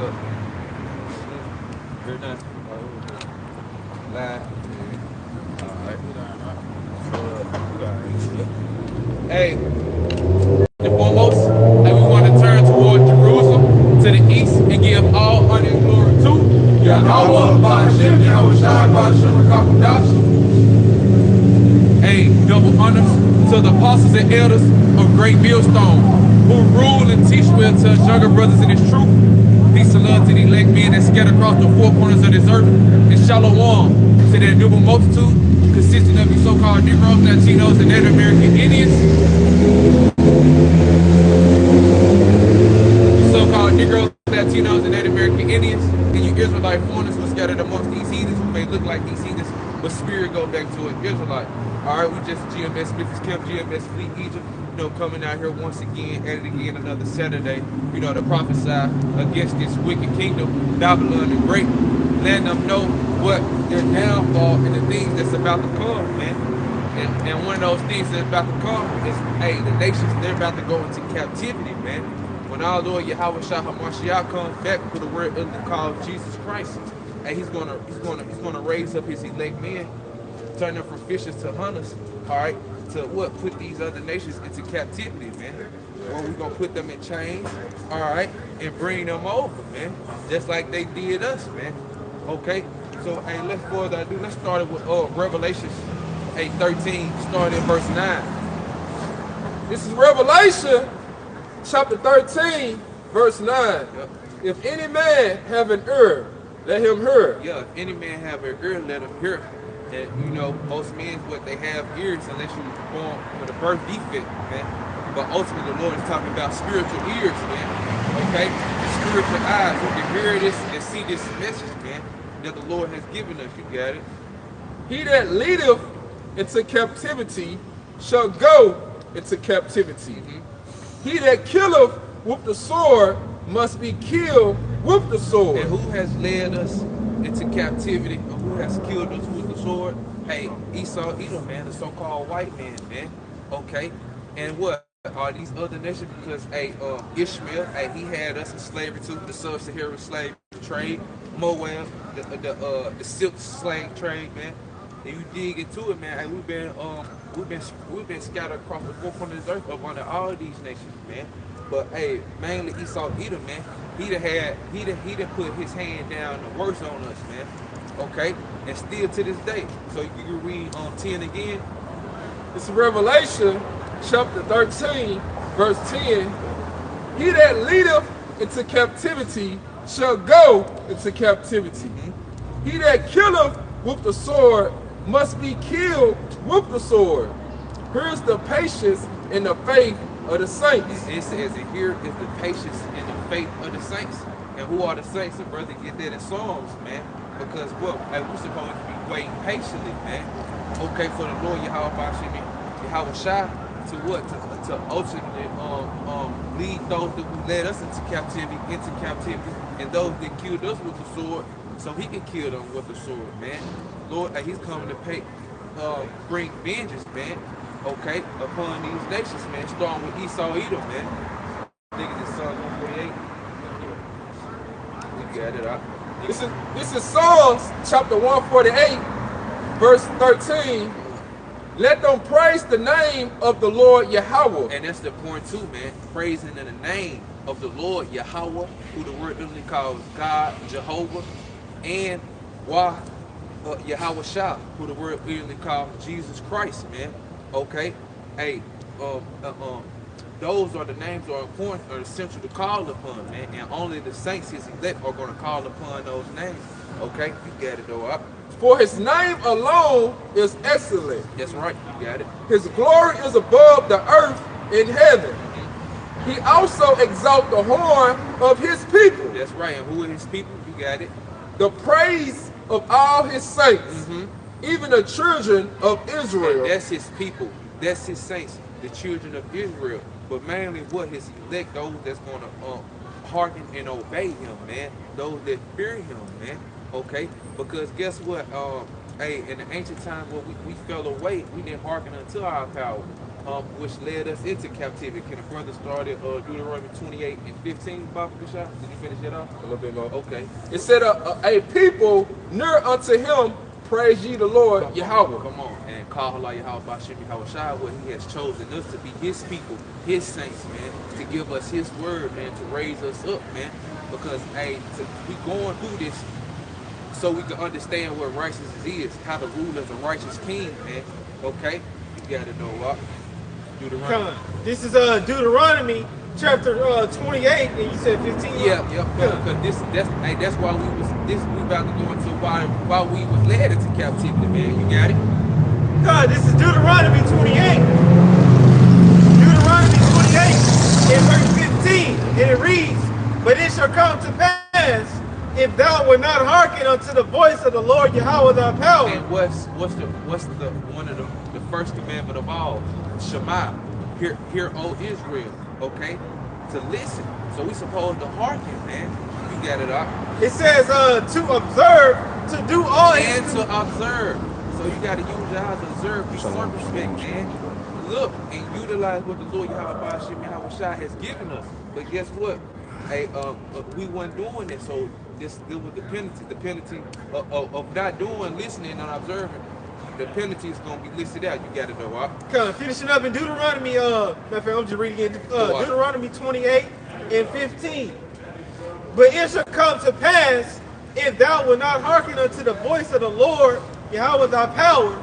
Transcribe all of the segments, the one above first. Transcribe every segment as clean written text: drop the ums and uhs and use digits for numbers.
Look. Very nice. Live. Alright. Hey, the foremost, and we want to turn toward Jerusalem to the east and give all honor and glory to Yahweh, Ba'ashem, Yahweh Shai, Ba'ashem, Rakakudash. Hey, double honors to the apostles and elders of Great Millstone, who rule and teach well to us younger brothers in this truth. Peace and love to the elect men that scattered across the four corners of this earth. And shalom to that noble multitude consisting of these so-called Negroes, Latinos, and Native American Indians. So-called Negroes, Latinos, and Native American Indians, and you Israelite foreigners who are scattered amongst these heathens who may look like these heathens, but spirit go back to an Israelite. All right, we just GMS Memphis Camp, GMS Fleet Egypt, coming out here once again, at it again another Saturday, to prophesy against this wicked kingdom, Babylon the Great, letting them know what their downfall and the things that's about to come, man. And one of those things that's about to come is, hey, the nations, they're about to go into captivity, man. When our Lord Yahweh Shah HaMashiach comes back with the word called Jesus Christ, and he's gonna raise up his elect men, turn them from fishers to hunters, all right, to what? Put these other nations into captivity, man. Or we're going to put them in chains, all right, and bring them over, man, just like they did us, man. Okay? So, hey, let's further ado, let's start it with Revelation 8:13, starting in verse 9. This is Revelation chapter 13, verse 9. Yep. If any man have an ear, let him hear. Yeah, if any man have an ear, let him hear. And most men, they have ears unless you're born with a birth defect, man. But ultimately, the Lord is talking about spiritual ears, man. Okay? Spiritual eyes who can hear this and see this message, man, that the Lord has given us. You got it? He that leadeth into captivity shall go into captivity. He that killeth with the sword must be killed with the sword. And who has led us into captivity, or who has killed us with the sword? Hey, Esau, Edom, man, the so-called white man, man. Okay? And what are these other nations? Because, hey, Ishmael, hey, he had us in slavery too, the sub-Saharan slave trade, Moab, the silk slave trade, man. And you dig into it, man. Hey, we've been scattered across the four corners of the earth up under all these nations, man. But hey, mainly Esau, Edom, man. He done put his hand down the worst on us, man. Okay, and still to this day. So you can read 10 again. It's Revelation chapter 13, verse 10. He that leadeth into captivity shall go into captivity. He that killeth with the sword must be killed with the sword. Here's the patience and the faith of the saints. It says that here is the patience and the faith of the saints. And who are the saints? And brother, get that in Psalms, man. Because what? We're supposed to be waiting patiently, man. Okay, for the Lord Yahweh Shai to what? To ultimately lead those that who led us into captivity, and those that killed us with the sword, so he can kill them with the sword, man. Lord, he's coming to bring vengeance, man. Okay, upon these nations, man. Starting with Esau, Edom, man. I think it's Psalm 148. We got it out. This is Psalms chapter 148, verse 13. Let them praise the name of the Lord Yahweh. And that's the point too, man. Praising in the name of the Lord Yahweh, who the word literally calls God, Jehovah, and Yahweh Shah, who the word literally calls Jesus Christ, man. Okay? Hey, those are the names that are important or essential to call upon, man. And only the saints, his elect, are going to call upon those names. Okay? You got it, though. For his name alone is excellent. That's right. You got it. His glory is above the earth in heaven. He also exalts the horn of his people. That's right. And who are his people? You got it. The praise of all his saints, even the children of Israel. And that's his people. That's his saints, the children of Israel. But mainly what? His elect, those that's going to hearken and obey him, man. Those that fear him, man. Okay? Because guess what? Hey, in the ancient times when we fell away, we didn't hearken unto our power. which led us into captivity. Can a brother start at Deuteronomy 28 and 15, Baba Kashaf? Did you finish that off? A little bit more. Okay. It said, a people near unto him, praise ye the Lord, Yahweh. Come on. And call Allah Yahweh Bashim Yahweh Shai, where he has chosen us to be his people, his saints, man, to give us his word, man, to raise us up, man. Because, hey, we going through this so we can understand what righteousness is, how to rule as a righteous king, man. Okay? You gotta know what. Deuteronomy. This is Deuteronomy chapter 28, and you said 15. Yeah. Because that's why we about to go into why we was led into captivity, man. You got it? This is Deuteronomy 28. Deuteronomy 28 in verse 15, and it reads, "But it shall come to pass, if thou wilt not hearken unto the voice of the Lord Yahweh thy power." And what's the one of the first commandment of all? Shema. Hear, O Israel. Okay? To listen. So we supposed to hearken, man. You got it up. It says to observe, to do all and to observe. So you got to use your eyes to observe, be circumspect, man. Look and utilize what the Lord Yahweh Shai has given us. But guess what? Hey, we weren't doing it. So this was the penalty of not doing, listening, and observing. The penalty is going to be listed out. You got to know what. Finishing up in Deuteronomy, I'm just reading it. Deuteronomy 28 and 15. "But it shall come to pass, if thou wilt not hearken unto the voice of the Lord Yahweh thy power,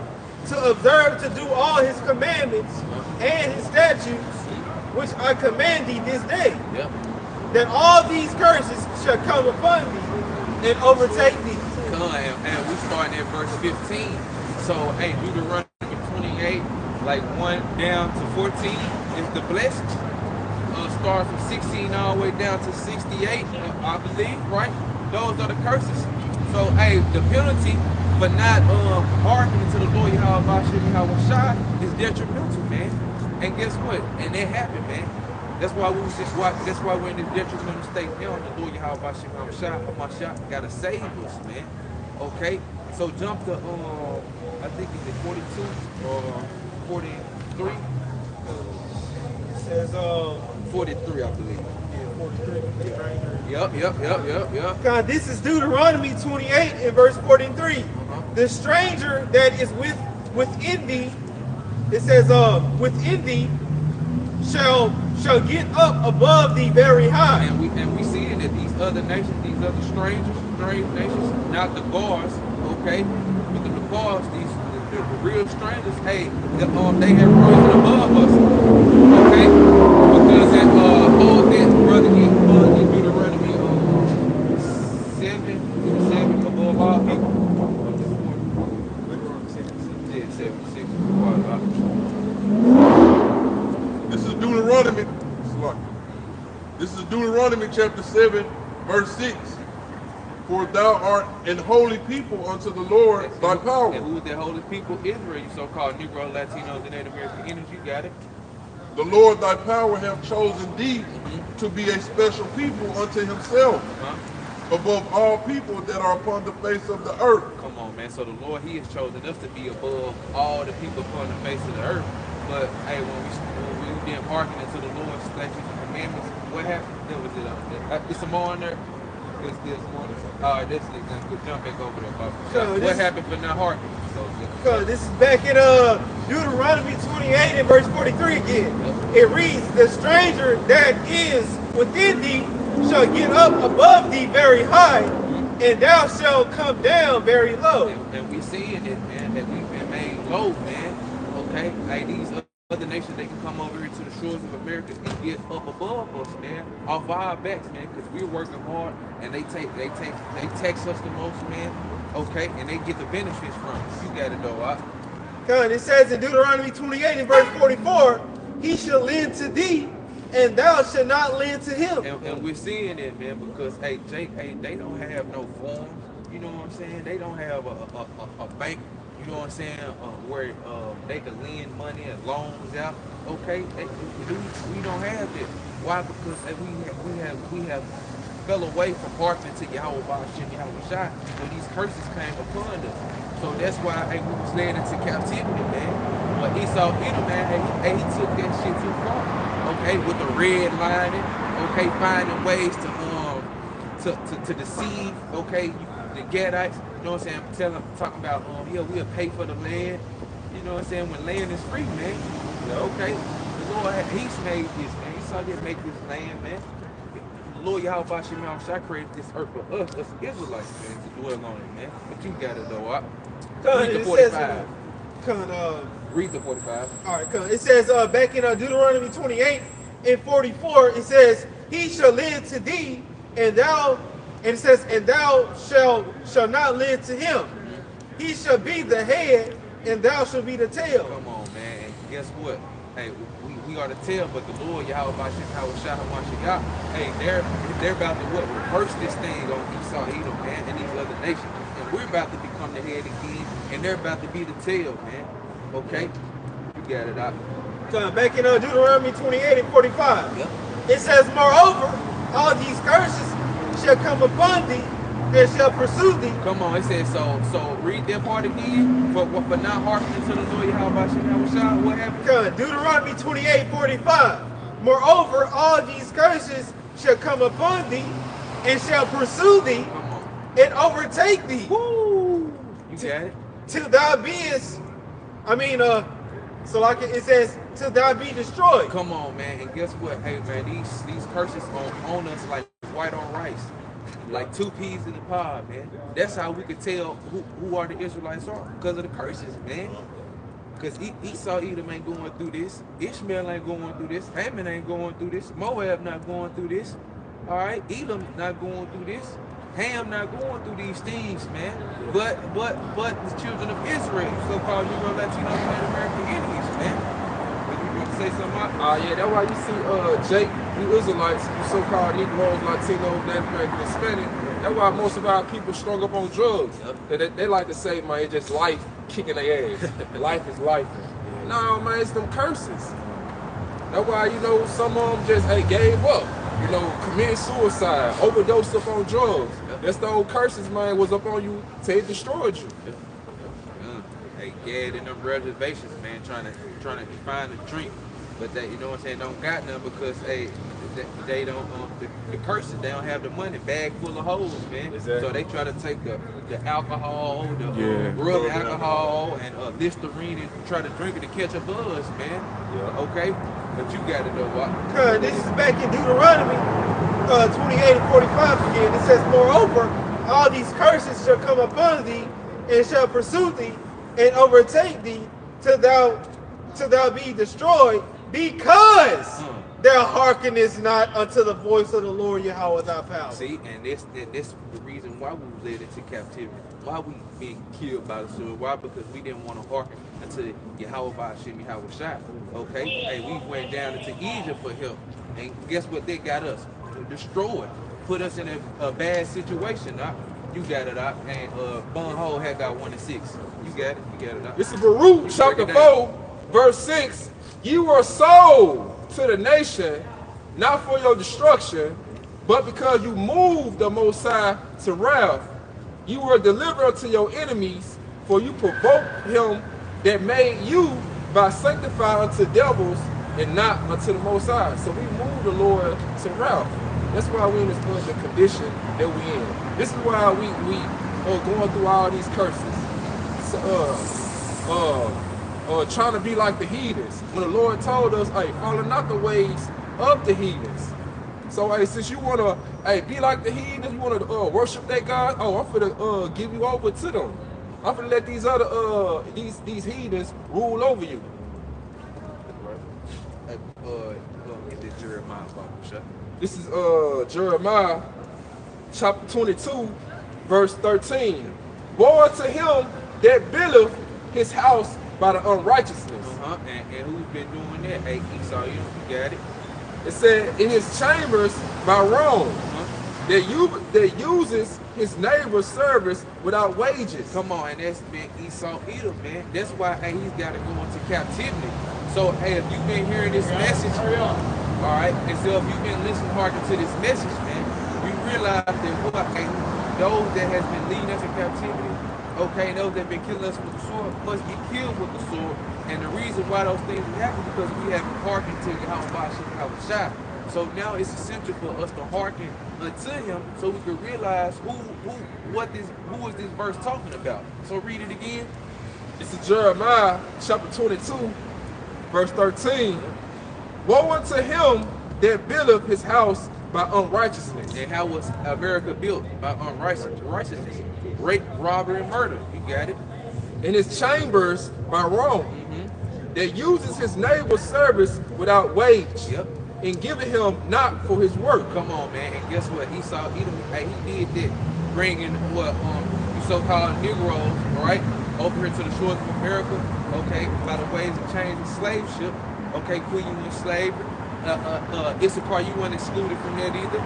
to observe to do all his commandments and his statutes, which I command thee this day, that all these curses shall come upon thee and overtake thee." And we starting at verse 15. So, hey, Deuteronomy 28, like 1 down to 14 is the blessing. Start from 16 all the way down to 68, I believe, right? Those are the curses. So, hey, the penalty for not hearkening to the Lord Yahweh Shai is detrimental, man. And guess what? And that happened, man. That's why that's why we're in this detrimental state now. The Lord Yahweh Shai gotta save us, man. Okay? So jump to I think it's 42 or 43. It says 43, I believe. Yeah, 43. Yep. God, this is Deuteronomy 28 and verse 43. "The stranger that is within thee," it says, "within thee shall get up above thee very high." And we see that these other nations, these other strange nations, not the guards, okay, but the guards, the real strangers, hey, they have risen above us, okay, because that whole thing, brother, in Deuteronomy 7 above all people. Yeah, 76 above all people. This is Deuteronomy. This is Deuteronomy chapter 7, verse 6. "For thou art an holy people unto the Lord thy power." And who is that holy people? Israel, you so-called Negro, Latinos, and Native American Indians. You got it. "The Lord thy power hath chosen thee to be a special people unto himself, above all people that are upon the face of the earth." Come on, man. So the Lord, he has chosen us to be above all the people upon the face of the earth. But hey, when we didn't hearken to the Lord's statutes and commandments, what happened? There was it. It's some more on there. There's more. All right, that's it. Let's jump back over there, Bob. So what happened for not hearkening? So this is back in Deuteronomy 28 and verse 43 again. It reads, "The stranger that is within thee shall get up above thee very high, and thou shalt come down very low." And we seeing it, man, that we've been made low, man. Okay, like these other nations, they can come over here to the shores of America and get up above us, man, off our backs, man, because we're working hard, and they tax us the most, man. Okay, and they get the benefits from it. You got to know, God, it says in Deuteronomy 28 and verse 44, "He shall lend to thee, and thou shalt not lend to him." And we're seeing it, man, because hey, Jake, hey, they don't have no forms. You know what I'm saying? They don't have a bank. You know what I'm saying? Where they can lend money and loans out. Okay, we don't have that. Why? Because we have fell away from hearkening to Yahweh Shai when these curses came upon us. So that's why hey, we was led into captivity, man. But Esau, man, he took that shit too far. Okay, with the red lining, okay, finding ways to deceive, okay, the Gadites, you know what I'm saying, talking about, yeah, we'll pay for the land, you know what I'm saying, when land is free, man. Okay, the Lord, he's made this, man. He saw him make this land, man. The Lord Yahweh Shai created this earth for us Israelites, man, to dwell on it, man. But you got it, though. Read the 45. Read the 45. All right, come. It says back in Deuteronomy 28 and 44, it says, he shall lend to thee, and it says, and thou shall not lend to him. He shall be the head, and thou shalt be the tail. Come on, man. And guess what? Hey, we are the tail, but the Lord Yahweh Shai, hey, they're about to what? Reverse this thing on Esau, Edom, man, and these other nations. And we're about to become the head again, and they're about to be the tail, man. Okay? You got it out. Back in Deuteronomy 28 and 45. Yep. It says, moreover, all these curses shall come upon thee, and shall pursue thee. Come on, it says so read that part again for not hearkening to the Lord Yahweh. What happened? Deuteronomy 28:45. Moreover, all these curses shall come upon thee, and shall pursue thee, and overtake thee. Woo! You got it. Till thou beest, it says, till thou be destroyed. Come on, man. And guess what? Hey, man, these curses on us like white on rice. Like 2 peas in the pod, man. That's how we could tell who are the Israelites are. Because of the curses, man. Because Esau Edom ain't going through this. Ishmael ain't going through this. Haman ain't going through this. Moab not going through this. All right? Edom not going through this. Ham not going through these things, man. But the children of Israel, so-called Negro, Latino, Native American enemies, man. Say something about? Yeah, that's why you see Jake, you Israelites, you so-called Negroes, Latinos, Native American, Hispanic. That's why most of our people strung up on drugs. Yep. They like to say, man, it's just life kicking their ass. Life is life. No, man, it's them curses. That's why, some of them just, gave up. Committed suicide, overdosed up on drugs. Yep. That's the old curses, man, was up on you till it destroyed you. Yep. Hey, Gad in them reservations, man, trying to find a drink, but they, don't got none because they don't the curses. They don't have the money. Bag full of hoes, man. Exactly. So they try to take the alcohol, the rub alcohol, and Listerine, and try to drink it to catch a buzz, man. Yeah. Okay, but you got it though. What? This is back in Deuteronomy 28 and 45 again. It says, moreover, all these curses shall come upon thee, and shall pursue thee, and overtake thee, till thou be destroyed, because thou hearkenest not unto the voice of the Lord Yahweh thy power. See, and this the reason why we were led into captivity. Why we being killed by the sword? Why? Because we didn't want to hearken unto Yahweh Yahweh Shai. Okay? Hey, we went down into Egypt for help. And guess what they got us? Destroyed. Put us in a bad situation. You got it out. And Bun Hole had got 1 and 6. You got it out. This is Baruch chapter 4, verse 6. You were sold to the nation, not for your destruction, but because you moved the Most High to wrath. You were delivered unto your enemies, for you provoked him that made you by sanctifying unto devils and not unto the Most High. So we moved the Lord to wrath. That's why we're in this present condition that we're in. This is why we are going through all these curses. Trying to be like the heathens. When the Lord told us, hey, follow not the ways of the heathens. So, hey, since you want to, be like the heathens, you want to worship that God, I'm finna give you over to them. I'm finna let these other, these heathens rule over you. Get this Jeremiah Bible, shut. This is Jeremiah chapter 22, verse 13. Woe to him that buildeth his house by the unrighteousness. And who's been doing that? Hey, Esau, you got it. It said, in his chambers by wrong, that uses his neighbor's service without wages. Come on, and that's been Esau Edom, man. That's why he's got to go into captivity. So, hey, if you've been hearing this message, all right, and so if you've been listening hard to this message, man, we realize that those that has been leading us in captivity, Okay, and those that have been killing us with the sword must be killed with the sword. And the reason why those things happen is because we haven't hearkened to Yahweh. So now it's essential for us to hearken unto him so we can realize who is this verse talking about. So read it again. This is Jeremiah chapter 22, verse 13. Woe unto him that buildeth his house by unrighteousness. And how was America built? By unrighteousness. Rape, robbery, and murder. You got it? In his chambers by wrong. That uses his neighbor's service without wage. Yep. And giving him not for his work. Come on, man. And guess what? Esau, he did that. Bringing what you so-called Negroes, right, over here to the shores of America. Okay, by the ways of change and slave ship. Okay, Queen Union slavery. Issachar, you weren't excluded from that either.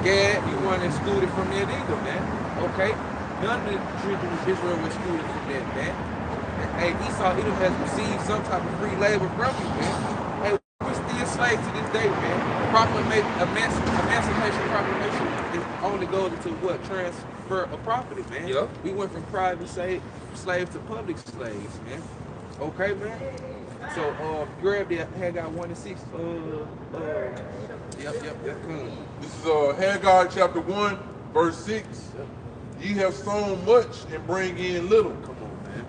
Gad, you weren't excluded from that either, man. Okay, none of the children of Israel were excluded from that, man. Hey, Esau, Edom has received some type of free labor from you, man. Hey, we're still slaves to this day, man. Emancipation Proclamation is only goes to what? Transfer of property, man. Yep. We went from private slaves to public slaves, man. Okay, man. So grab that Haggai 1 and 6. Yep. This is Haggai chapter 1, verse 6. Yep. Ye have sown much and bring in little. Come on, man.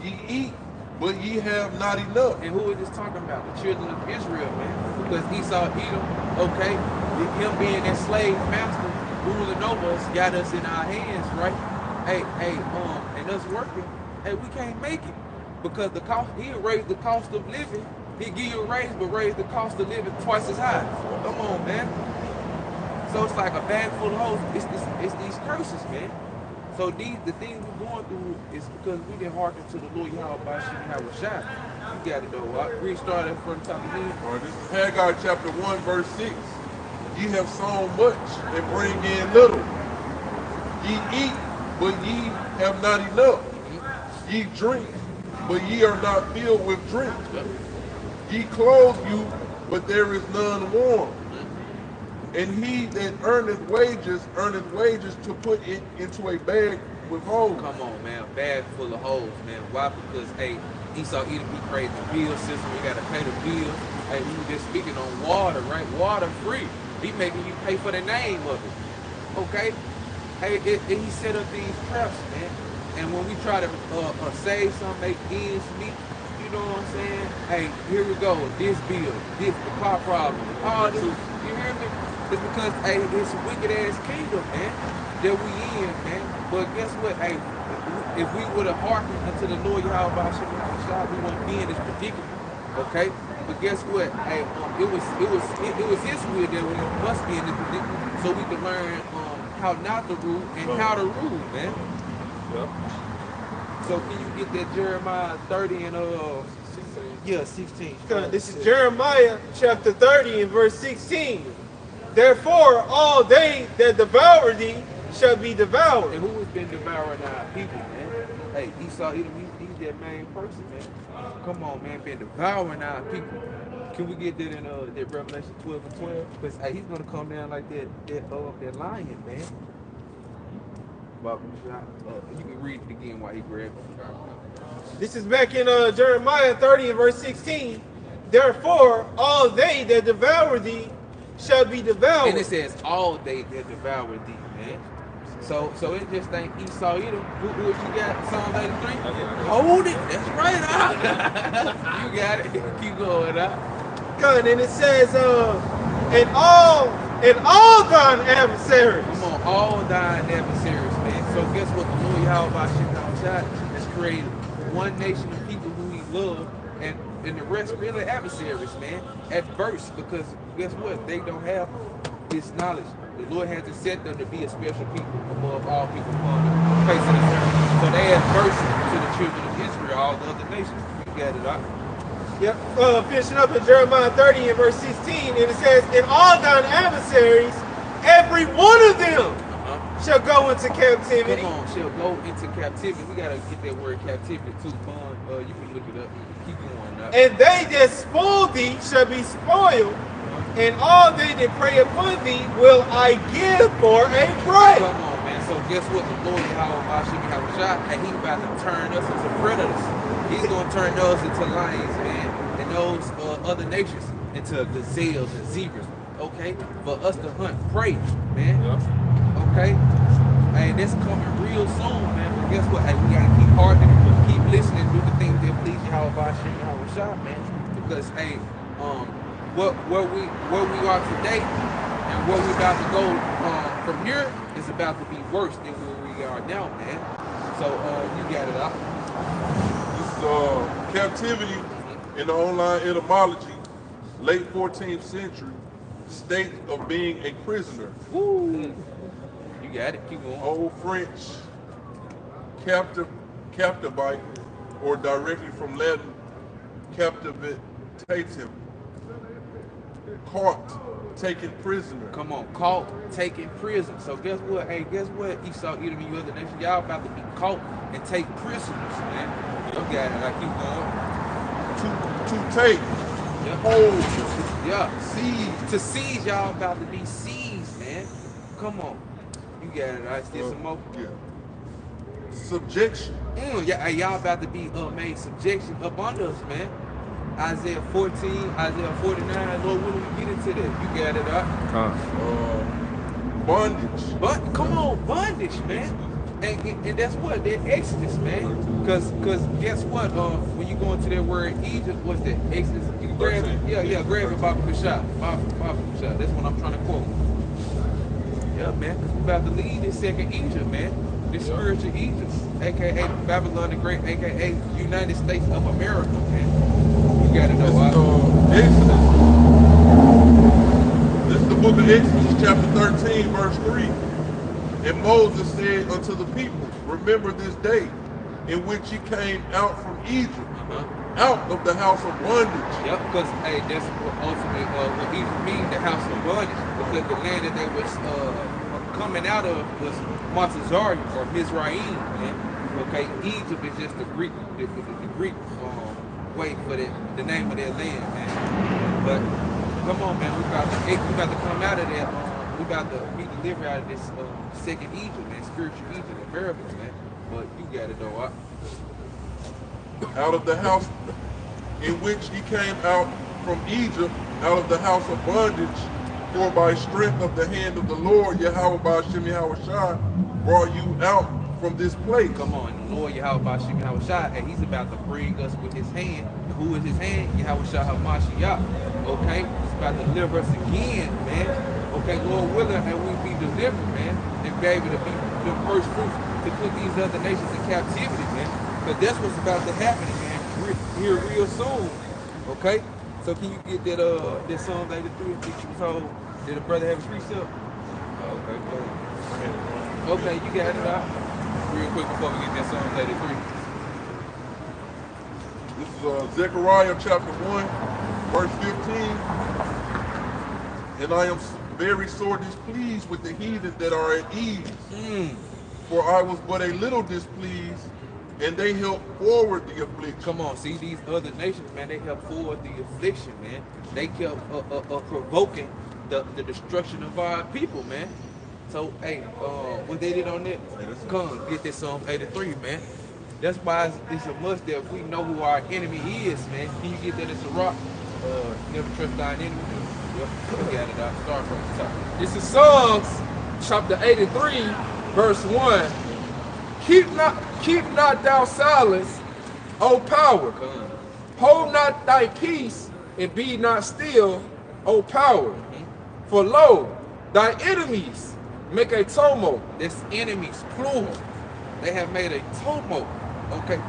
Ye eat, but ye have not enough. And who is this talking about? The children of Israel, man. Because Esau, Edom, okay, him being that slave master, ruling over us, got us in our hands, right? And us working, we can't make it. Because the cost, he'll raise the cost of living. He'll give you a raise, but raise the cost of living twice as high. Come on, man. So it's like a bag full of hoes. It's these curses, man. So the things we're going through is because we didn't hearken to the Lord Yahweh. You got it though. Right? Restart it from the top again. All right, this is Haggai chapter 1, verse 6. Ye have sown much and bring in little. Ye eat, but ye have not enough. Ye drink, but ye are not filled with drink. Ye clothe you, but there is none warm. And he that earneth wages to put it into a bag with holes. Come on, man, a bag full of holes, man. Why? Because Esau Edom, he created the bill system. We gotta pay the bills. Hey, we were just speaking on water, right? Water free. He making you pay for the name of it. Okay? Hey, he set up these traps, man. And when we try to save some, make ends meet, you know what I'm saying? Hey, here we go. This bill, the car problem, all this. You hear me? It's because it's a wicked ass kingdom, man, that we in, man. But guess what? Hey, if we would have hearkened unto the Lord Yahweh, we wouldn't be in this predicament. Okay? But guess what? Hey, it was his will that we must be in this predicament so we can learn how not to rule and how to rule, man. Yep. So can you get that Jeremiah 30 and 16? This is Jeremiah chapter 30 and verse 16. Therefore, all they that devour thee shall be devoured. And who has been devouring our people, man? Hey, Esau, he's that main person, man. Come on, man, been devouring our people. Can we get that in that Revelation 12 and 12? Because he's gonna come down like that lion, man. You can read it again while he grabs it. This is back in Jeremiah 30 and verse 16. Therefore, all they that devour thee shall be devoured. And it says, all they that devour thee, man. So it just ain't Esau either. What you got? Psalm 83? Hold it. That's right. You got it. Keep going out. Good. And it says, and all thine adversaries. Come on, all thine adversaries, man. So guess what? The Lord Yahweh has created one nation of people who he loved, and the rest really adversaries, man. Adverse, because guess what? They don't have this knowledge. The Lord has to set them to be a special people above all people upon the face of the earth. So they adverse to the children of Israel, all the other nations. You got it, right? Yep. Finishing up in Jeremiah 30 and verse 16, and it says, and all thine adversaries, every one of them shall go into captivity. Come on, shall go into captivity. We gotta get that word captivity too, fun. You can look it up. Keep going now. And they that spoil thee shall be spoiled, and all they that prey upon thee will I give for a prey. Come on, man. so guess what? The Lord Yahweh and he about to turn us into predators. He's gonna turn us into lions, man, and those other nations into gazelles and zebras. Okay, for us to hunt prey, man. Okay, hey, that's coming real soon, man. But guess what? Hey, we gotta keep hearkening, keep listening, do the things that please Yahweh, man. Because hey, where we are today and where we about to go from here is about to be worse than where we are now, man. So you got it out. This captivity in the online etymology, late 14th century, state of being a prisoner. Woo. You got it. Keep going. Old French, captivate, or directly from Latin, captivitatem. Caught, taken prisoner. Come on, caught, taken prison. So guess what? Hey, guess what? Esau, Edom, and you other nations, y'all about to be caught and take prisoners, man. You got it. I keep going. To take, hold, seize. To seize, y'all about to be seized, man. Come on. You got it. I still some more. Yeah. Subjection. Yeah, y'all about to be made subjection up under us, man. Isaiah 14, Isaiah 49, Lord willing, we get into that. You got it, Bondage. But come on, bondage, man. And that's what? They're Exodus, man. Cause guess what? When you go into that word Egypt, what's that? Exodus. You can grab it. Grab it, Baba Kashab. That's what I'm trying to quote. Yeah, man. Cause we're about to leave this second Egypt, man. This spiritual Egypt, aka Babylon the Great, aka United States of America, man. You gotta know. Exodus. This is the book of Exodus, chapter 13, verse 3. And Moses said unto the people, remember this day in which ye came out from Egypt, out of the house of bondage. Yep, because hey, that's what ultimately what Egypt means, the house of bondage, because the land that they was coming out of was Montezari or Mizraim, man. Okay, Egypt is just the Greek way for the name of their land, man. But come on, man, we about to come out of that. We about to be delivered out of this second Egypt, man, spiritual Egypt, Americans, man. But you got it though, out of the house in which he came out from Egypt, out of the house of bondage, for by strength of the hand of the Lord, Yahweh Ba'ashem Yahweh Shai, brought you out from this place. Come on, the Lord Yahweh Ba'ashem Yahweh Shai, and he's about to bring us with his hand. Who is his hand? Yahweh Shai HaMashiach. Okay? He's about to deliver us again, man. Okay, Lord willing, and we be delivered, man, and be able to be the first fruits to put these other nations in captivity, man. Because that's what's about to happen, man. We're here real soon. Okay? So can you get that Psalm 83 that you told? Did the brother have a precept? Okay, go ahead. Okay, you got it out. Real quick before we get that Psalm 83. This is Zechariah chapter 1, verse 15. And I am very sore displeased with the heathen that are at ease. For I was but a little displeased, and they helped forward the affliction. Come on, see these other nations, man, they helped forward the affliction, man. They kept provoking the destruction of our people, man. So, hey, what they did on that, come get this Psalm 83, man. That's why it's a must that if we know who our enemy is, man. Can you get that as a rock? Never trust thy enemy. Yep, we got it out. Start from the top. This is Psalms chapter 83, verse 1. Keep not thou silence, O power. Hold not thy peace, and be not still, O power. For lo, thy enemies make a tumult. This enemies, plural. They have made a tumult. Okay,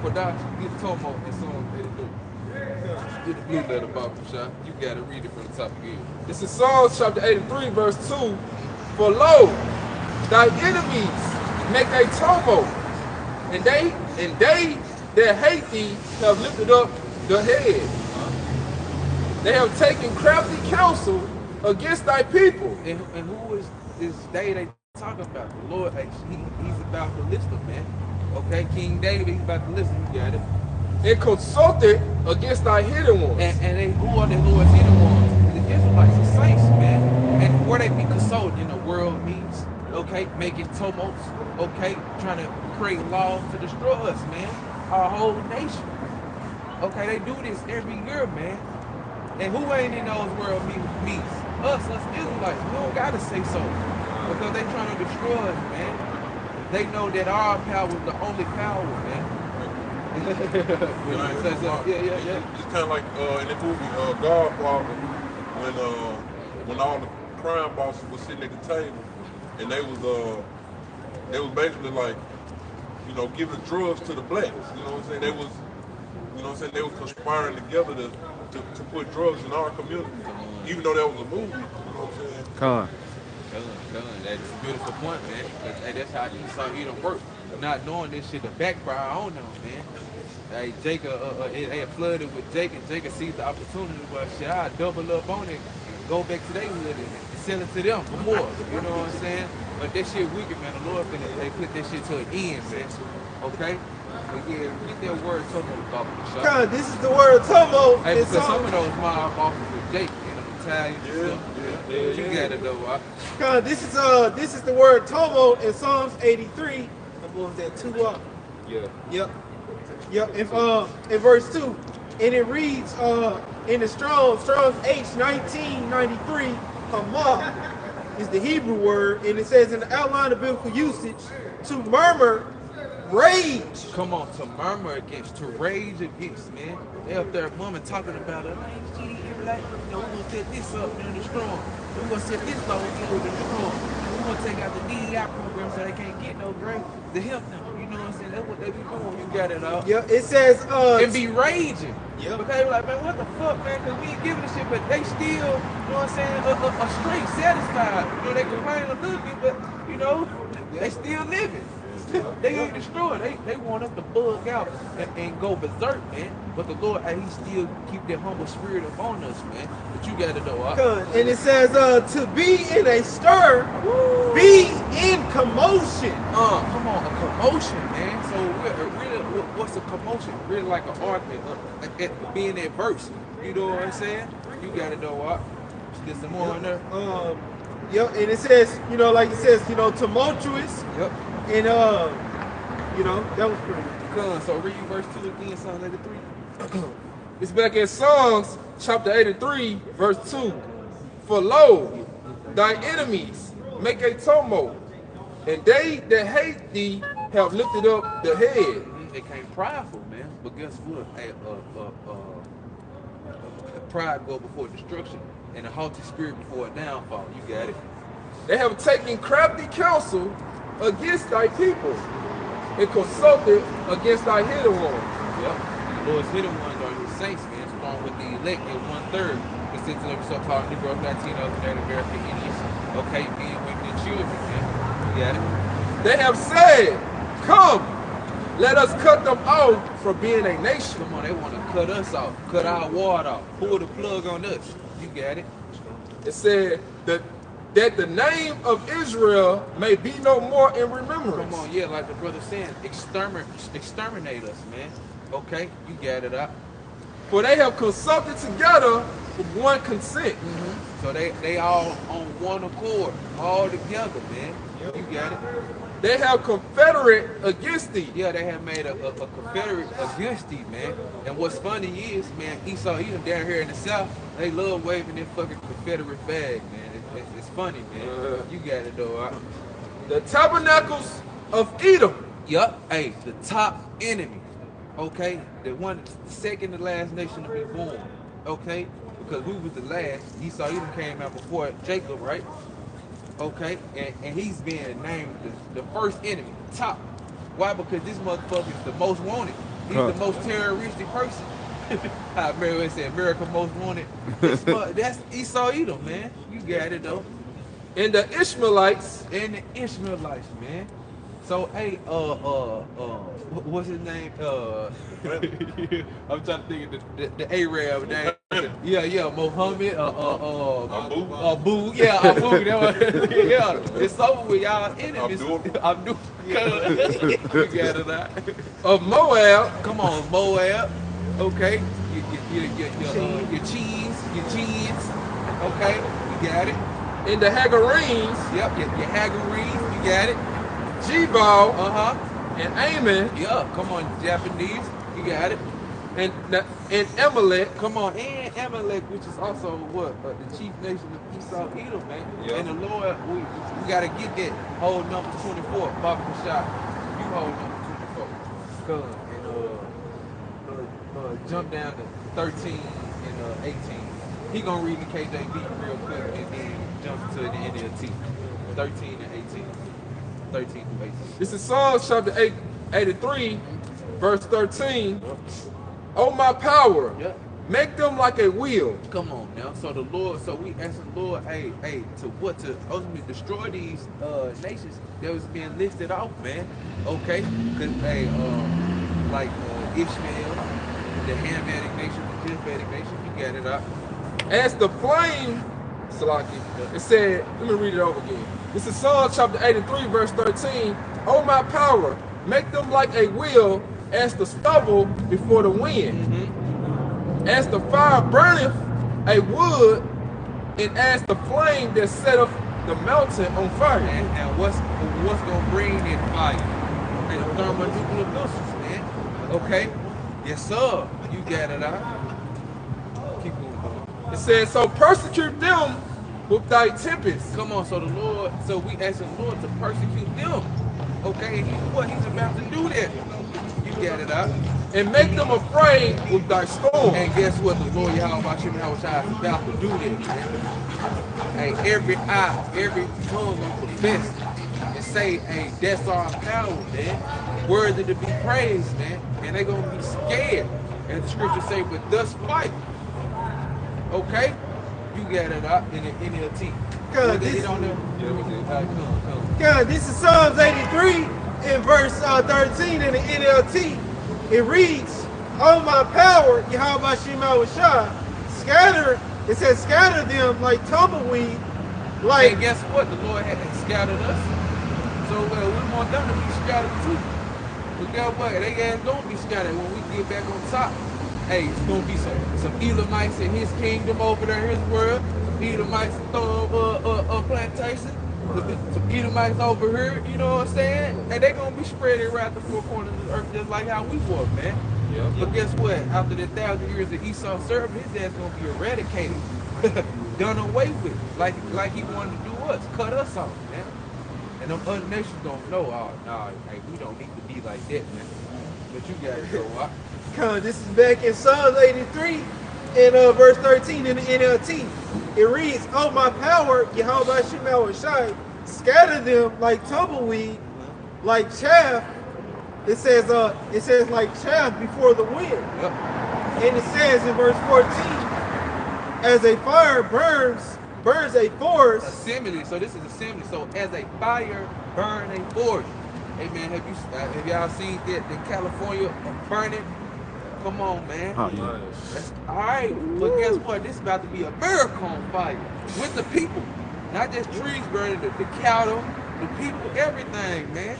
Kodachi, get the tumult in Psalm 83. Get the blue letter, Bob Shah. You gotta read it from the top again. This is Psalms chapter 83, verse 2. For lo, thy enemies make a tumult, and they that hate thee have lifted up the head. They have taken crafty counsel against thy people. And who is this they talking about? The Lord, he's about to listen, man. Okay, King David, he's about to listen. You got it. And consulted against thy hidden ones. And who are the Lord's hidden ones? The Israelites, the saints, man. And where they be consulted in the world means okay, making tumults, okay, trying to create laws to destroy us, man, our whole nation. Okay, they do this every year, man. And who ain't in those world meets? Us Israelites. We don't gotta say so. Because they trying to destroy us, man. They know that our power is the only power, man. It's kind of like in the movie Godfather, when all the crime bosses were sitting at the table, and they was basically like, you know, giving drugs to the blacks. You know what I'm saying? They was, you know what I'm saying? They were conspiring together to put drugs in our community, even though that was a movie. You know what I'm saying? Con. That's a beautiful point, man. That's how Esau Edom work. Not knowing this shit, the backfire on them, man. Hey, Jacob, they had flooded with Jacob. Jacob seized the opportunity, but shit, I double up on it and go back to their hood and sell it to them for more. You know what I'm saying? But that shit wicked, man. The Lord finna, they put that shit to an end, man. Okay? But yeah, get that word tumult off the shop. God, this is the word tumult. Hey, because some of those mob bosses with Jake, you know, Italian stuff. You got it though, right? God, this is the word tumult in Psalms 83. And what was that? 2 up. Yeah. Yep. In verse 2. And it reads in the Strong's H1993, Hamah is the Hebrew word, and it says in the outline of biblical usage, to murmur, rage. Come on, to murmur against, to rage against, man. They up there murmuring, talking about it. Man, you like, you know, we're gonna set this up and destroy them. We're gonna set this law and destroy them. We're gonna take out the DEI program so they can't get no grant to help them. You know what I'm saying? That's what they be doing. You got it all. Yeah, it says and be raging. Yeah. Because they be like, man, what the fuck, man? Because we ain't giving a shit, but they still, you know what I'm saying, a straight satisfied. You know, they complain a little bit, but, you know, they still living. They ain't destroyed. They want us to bug out and go berserk, man. But the Lord, he still keep that humble spirit upon us, man. But you got to know. And it says, to be in a stir, be in commotion. Come on, a commotion, man. So really, what's a commotion? Really like an argument, being adverse. You know what I'm saying? You got to know what. There's some more in there. Yep, and it says, you know, like it says, you know, tumultuous. Yep. And you know, that was pretty good. So read verse 2 again, Psalm 83. It's back in Psalms chapter 83, verse 2. For lo, thy enemies make a tumult, and they that hate thee have lifted up the head. They came prideful, man. But guess what? Pride go before destruction, and a haughty spirit before a downfall. You got it. They have taken crafty counsel against thy people, and consulted against thy hidden ones. Yep. The Lord's hidden ones are his saints, man. Strong with the elect in 1/3. Consisting of so-called Negroes, Latinos, and Native American Indians. Okay, being women and children, man. You got it. They have said, come, let us cut them off from being a nation. Come on, they want to cut us off, cut our water off, pull the plug on us. You got it. It said that the name of Israel may be no more in remembrance. Come on, yeah, like the brother said, exterminate us, man. Okay, you got it out. For they have consulted together with one consent. So they all on one accord, all together, man. You got it. They have confederate against thee. Yeah, they have made a confederate against thee, man. And what's funny is, man, Esau Edom down here in the South, they love waving their fucking Confederate flag, man. It's funny, man. You got it, though. Right? The tabernacles of Edom. Yup. Hey, the top enemy. Okay? The second to last nation to be born. Okay? Because we was the last. Esau Edom came out before Jacob, right? Okay? And he's being named the first enemy. Top. Why? Because this motherfucker is the most wanted. He's the most terroristic person. How America said, America most wanted. That's Esau Edom, man. You got it, though. And the Ishmaelites. And the Ishmaelites, man. So, hey, what's his name? I'm trying to think of the Arab name. Yeah, Mohammed, Abu. Yeah, Abu. Yeah, it's over with y'all enemies. Abdul. You got it out. Of Moab. Come on, Moab. Okay. Your cheese. Okay. You got it. In the Hagarenes. Yep, your Hagarenes, you got it. Jebal. And Ammon. Yeah, come on, Japanese, you got it. And Amalek. Come on, and Amalek, which is also what? The chief nation of Esau, Edom, man. Yep. And the Lord, we got to get that. Hold number 24, Baba Kashab. You hold number 24. Come and jump down to 13 and 18. He gonna read the KJV real quick and then jump to the NLT. 13 and 18. 13 to 18. This is Psalms chapter 83, verse 13. Oh, my power, make them like a wheel. Come on now. So the Lord, so we ask the Lord, hey, to ultimately destroy these nations that was being listed off, man. Okay? Because, like Ishmael, the Hamitic nation, the Japhetic nation, you got it up. As the flame, Salaki, it said, let me read it over again. This is Psalm chapter 83, verse 13. Oh, my power, make them like a wheel, as the stubble before the wind. As the fire burneth a wood, and as the flame that setteth the mountain on fire. And what's gonna bring that fire? And the thermonuclear missiles, man. Okay? Yes, sir. You got it out. Keep going. It says, so persecute them with thy tempest. Come on, so the Lord, so we ask the Lord to persecute them. Okay, and he's about to do that. You got it out. And make them afraid with thy storm. And guess what? The Lord Yahweh Shem Yahushua is about to do that, man. Hey, every eye, every tongue will confess and say, hey, that's our power, man. Worthy to be praised, man. And they're gonna be scared. And the scripture say, but thus fight. Okay? You got it out in the NLT. God, this is Psalms 83 in verse 13 in the NLT. It reads, "Oh my power, Yahweh Shema Shah, scatter." It says, "Scatter them like tumbleweed." Like, and guess what? The Lord had scattered us, so we want them to be scattered too. But guess what? They ain't gonna be scattered when we get back on top. Hey, it's gonna be some Edomites in his kingdom over there, his world. Some Edomites throwing plantation. Some Edomites over here, you know what I'm saying? And they gonna be spread around the four corners of the earth just like how we were, man. Yep. But guess what? After the 1,000 years of Esau serving, his ass gonna be eradicated, done away with, like he wanted to do us, cut us off, man. And them other nations don't know. Oh, nah, hey, we don't need to be like that, man. But you got it, though. this is back in Psalms 83 in verse 13 in the NLT. It reads, "Oh my power, Yahweh Shema Shai, scatter them like tumbleweed, like chaff." It says like chaff before the wind. Yep. And it says in verse 14, "As a fire burns a forest." Assembly. So this is assembly. So as a fire burn a forest. Hey man, have y'all seen that the California burning? Come on, man. That's all right. But guess what? This is about to be a miracle on fire with the people, not just trees burning, the cattle, the people, everything, man.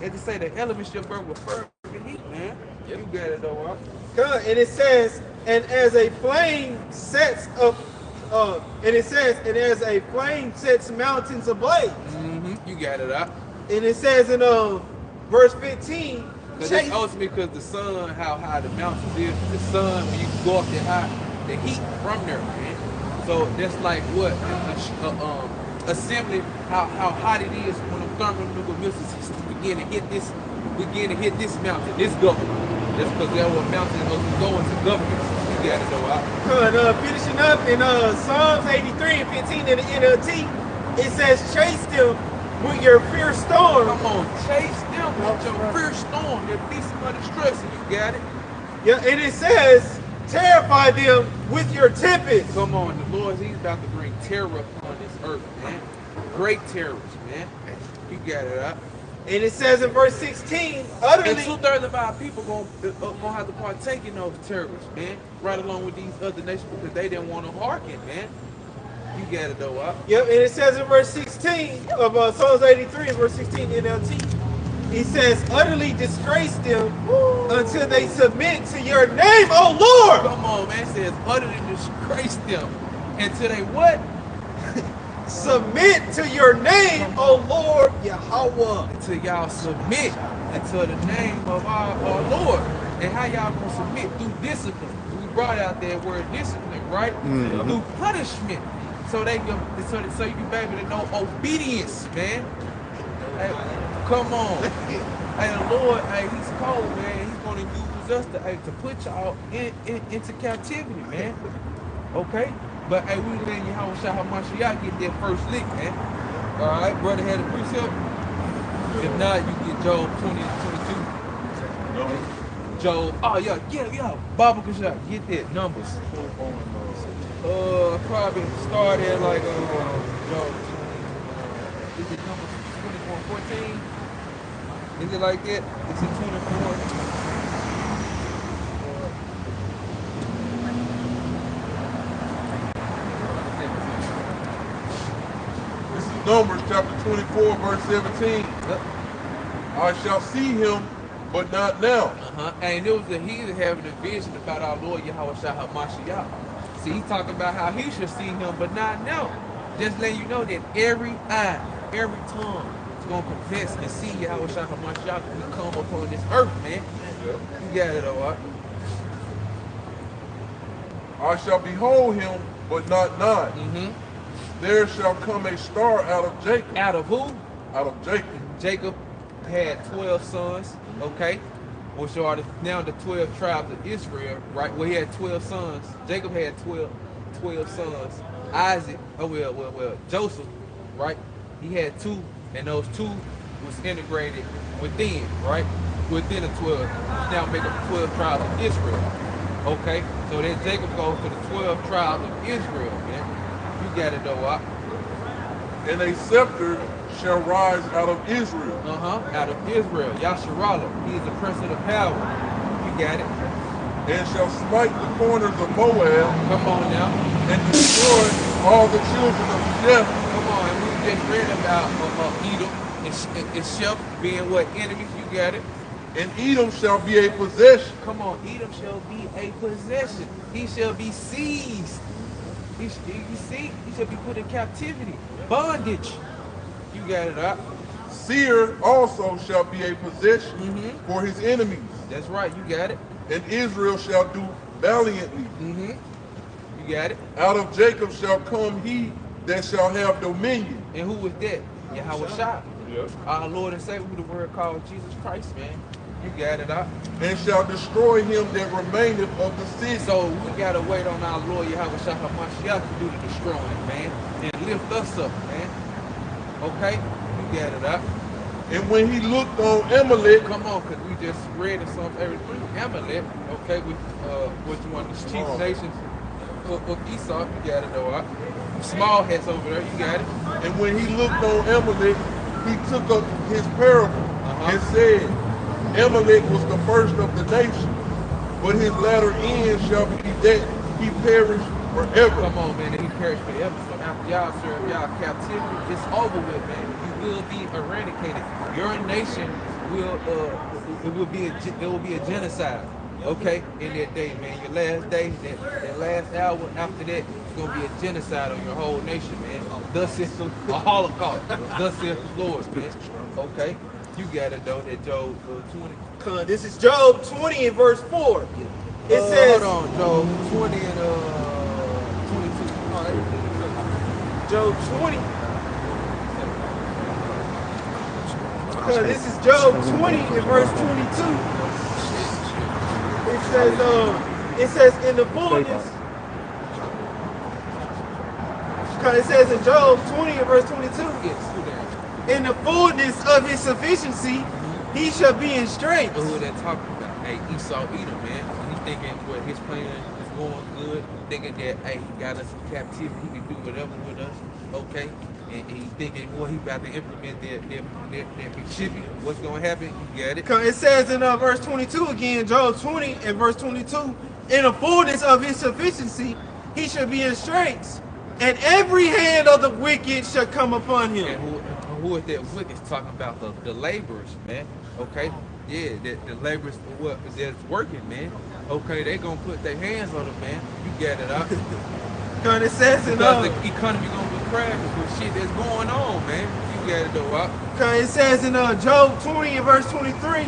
And to say the elements shall burn with fervent heat, man. You got it though. And it says, "And as a flame sets up," and it says, "And as a flame sets mountains ablaze." You got it up. And it says in verse 15, Because it's ultimately because the sun, how high the mountains is, the sun, when you go up that high, the heat from there, man. So that's like what? Assembly, how hot it is when the thermonuclear missiles begin to hit this mountain, this government. That's because that's what mountains are going to governments. You got it though, out. Finishing up in Psalms 83 and 15 in the NLT, it says, "Chase them with your fierce storm." Come on, chase them with your fierce storm, your beast of destruction. You got it? Yeah, and it says, "Terrify them with your tempest." Come on, the Lord, he's about to bring terror upon this earth, man. Great terrors, man. You got it up. And it says in verse 16, And utterly, 2/3 of our people gonna have to partake in those terrors, man. Right along with these other nations because they didn't want to hearken, man. You got it though, up. Yep, and it says in verse 16 of Psalms 83, verse 16 NLT, he says, "Utterly disgrace them until they submit to your name, O Lord." Come on, man. It says utterly disgrace them until they what? submit to your name, O Lord Yahweh. Until y'all submit into the name of our Lord. And how y'all gonna submit? Through discipline. We brought out that word discipline, right? Through punishment. So they can, so you can be able to know obedience, man. Hey, come on. Hey, the Lord, hey, he's cold, man. He's gonna use us to put y'all into captivity, man. Okay? But hey, we letting you how much y'all get that first lick, man. Alright, brother had a precept. If not, you get Job 20 and 22. Job, oh yeah, Bible shot, get that numbers. Probably start at like Job. Is it number 24:14? Is it like that? Is it 24? This is Numbers chapter 24, verse 17. I shall see him, but not now. And it was the heathen having a vision about our Lord Yahweh Shah HaMashiach. See, he's talking about how he should see him, but not now. Just letting you know that every eye, every tongue is going to confess and see Yahweh Shah HaMashiach when he come upon this earth, man. You got it, all right? I shall behold him, but not nigh. There shall come a star out of Jacob. Out of who? Out of Jacob. Jacob had 12 sons, okay? Which are now the 12 tribes of Israel, right? Well, he had 12 sons. Jacob had 12 sons. Isaac, Joseph, right? He had 2, and those 2 was integrated within, right? Within the 12. Now make up the 12 tribes of Israel. Okay? So then Jacob goes to the 12 tribes of Israel, man. You got it though, Wop. And a scepter shall rise out of Israel. Out of Israel. Yasharallah. He is the prince of the power. You got it. And shall smite the corners of Moab. Come on now. And destroy all the children of Sheph. Come on, and we just read about Edom and Sheph being what? Enemies. You got it. And Edom shall be a possession. Come on, Edom shall be a possession. He shall be seized. He shall be put in captivity. Bondage. You got it up. Seir also shall be a possession for his enemies. That's right, you got it. And Israel shall do valiantly. You got it. Out of Jacob shall come he that shall have dominion. And who was that? Yahweh Shah. Our Lord and Savior, who the word called Jesus Christ, man. You got it up. And shall destroy him that remaineth of the city. So we gotta wait on our Lord Yahweh Shah HaMashiach to do the destroying, man. And lift us up, man. Okay? You got it up. And when he looked on Amalek, come on, because we just read in Psalm 83, Amalek, okay, with what you want, the chief nations of Esau, you got it though, small hats over there, you got it. And when he looked on Amalek, he took up his parable and said, Amalek was the first of the nations, but his latter end shall be that he perish forever. Come on, man, that he perished forever. So after y'all serve y'all captivity, it's over with, man. You will be eradicated. Your nation will it will be a genocide. Okay, in that day, man. Your last day, that last hour after that, it's gonna be a genocide on your whole nation, man. Thus is a holocaust. Thus is the Lord, man. Okay, you got it though. That Job 20. This is Job 20 and verse 4. It says, hold on, Job 20 and 22. All right. Job 20. This is Job 20 and verse 22. It says in the fullness. It says in Job 20 and verse 22. In the fullness of his sufficiency, he shall be in strength. Who that talking about? Hey, Esau Edom, man. He thinking what his plan is going good. Thinking that hey, he got us in captivity. He can do whatever with us. Okay. And he thinking, well, he about to implement their shipping. What's going to happen? You get it? It says in verse 22 again, Job 20 and verse 22, in the fullness of his sufficiency, he shall be in strength, and every hand of the wicked shall come upon him. And who is that wicked? Talking about the laborers, man. Okay? Yeah, the laborers that's working, man. Okay, they going to put their hands on them, man. You get it, up. It says in because the economy going to be practical shit that's going on, man. You got it though, Wop. It says in Job 20 and verse 23,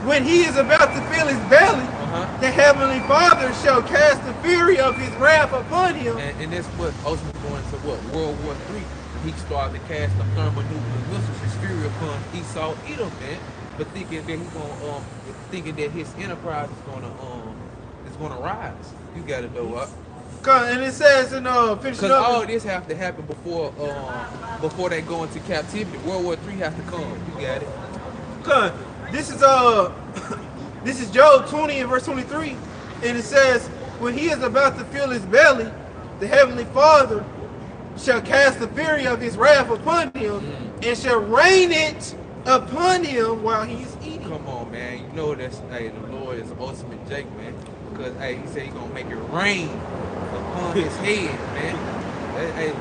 when he is about to fill his belly, the heavenly Father shall cast the fury of his wrath upon him. And that's what ultimately going to what? World War III. He started to cast the thermonuclear missiles, his fury upon Esau, Edom, man. But thinking that he's gonna thinking that his enterprise is gonna rise. You got it though, Wop. And it says in because all this have to happen before they go into captivity. World War III has to come. You got it. This is Job 20 and verse 23, and it says, when he is about to fill his belly, the heavenly Father shall cast the fury of his wrath upon him, and shall rain it upon him while he is eating. Come on, man. You know that's the Lord is the ultimate Jake, man. Because he said he's gonna make it rain upon his head, man.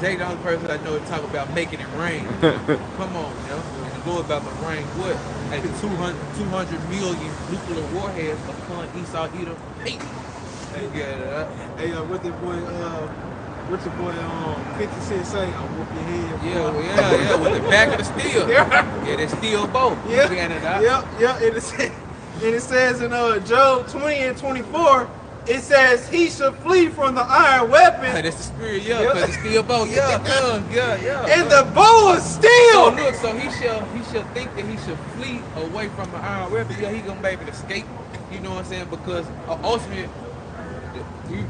Jake the only person I know to talk about making it rain. Come on, you know. And the Lord about to rain what? 200 million nuclear warheads upon Esau, Edom. Hey, what the boy, what's your boy 50 Cent say? I'll whoop your head. Yeah, with the back of the steel. Yeah, that steel bow. And it says in Job 20 and 24, it says he shall flee from the iron weapon. That's the spirit, because the steel bow, And the bow of steel. So look, so he shall think that he should flee away from the iron weapon. Yeah, he gonna be able to escape. You know what I'm saying? Because ultimately,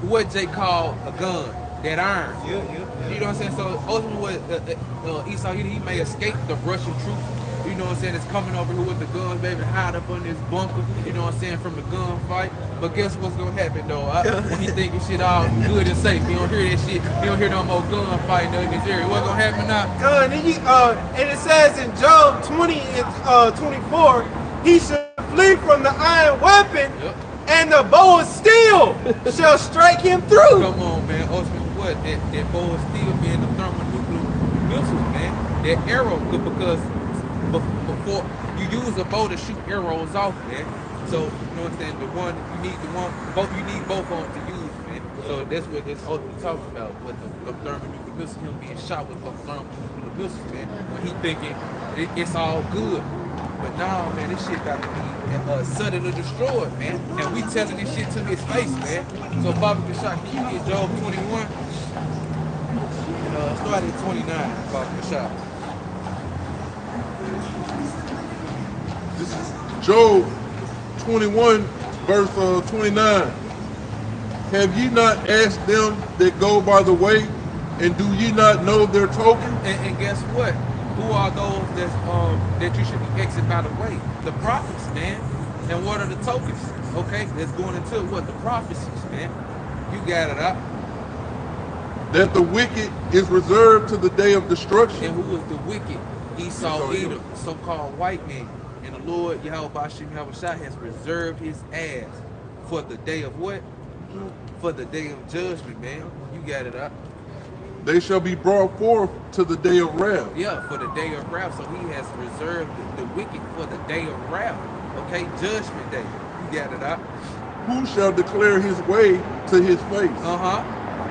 what Jay called a gun, that iron. You know what I'm saying? So ultimately, what Esau he may escape the Russian troops. You know what I'm saying? It's coming over here with the guns, baby, hide up on this bunker. You know what I'm saying? From the gunfight. But guess what's gonna happen though? When he thinking shit all good and safe, you don't hear that shit. You don't hear no more gunfighting in this area. What's gonna happen now? And it says in Job 20 and 24, he shall flee from the iron weapon, and the bow of steel shall strike him through. Come on, man. Ultimately, what? That bow of steel being the thermonuclear missiles, man. That arrow, because before you use a bow to shoot arrows off, man. So you know what I'm saying? You need both of them to use, man. So that's what this ultimately talking about. With the thermonuclear missiles, him being shot with the thermonuclear missiles, man. When he thinking it's all good, but nah, man, this shit got to be suddenly destroyed, man. And we telling this shit to his face, man. So Bobby Kashak, can you get Job 21? Start at 29, Bobby Kashak. This is Job 21, verse 29. Have ye not asked them that go by the way, and do ye not know their token? And guess what? Who are those that you should be exiting by the way? The prophets, man. And what are the tokens? Okay, that's going into what? The prophecies, man. You got it up. That the wicked is reserved to the day of destruction. And who was the wicked? Esau, Edom, so-called white man. And the Lord, Yahweh Bashim Yahushua, has reserved his ass for the day of what? For the day of judgment, man. You got it up. They shall be brought forth to the day of wrath. Yeah, for the day of wrath. So he has reserved the wicked for the day of wrath. Okay, judgment day. You got it up. Who shall declare his way to his face?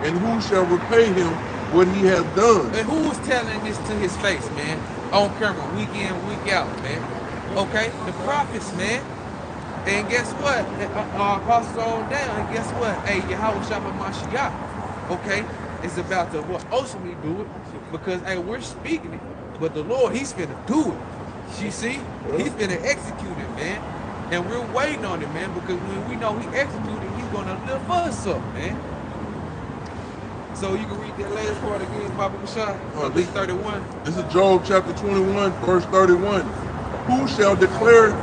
And who shall repay him what he hath done? And who was telling this to his face, man? On camera, week in, week out, man. Okay, the prophets, man. And guess what? Our apostles on down. And guess what? Hey, Yahweh Shabbat Mashiach. Okay, it's about to what ultimately do it, because hey, we're speaking it, but the Lord, he's finna do it. You see, he's finna execute it, man. And we're waiting on it, man, because when we know he executed, he's gonna lift us up, man. So you can read that last part again, Papa Mashah, at least 31. This is Job chapter 21, verse 31. Who shall declare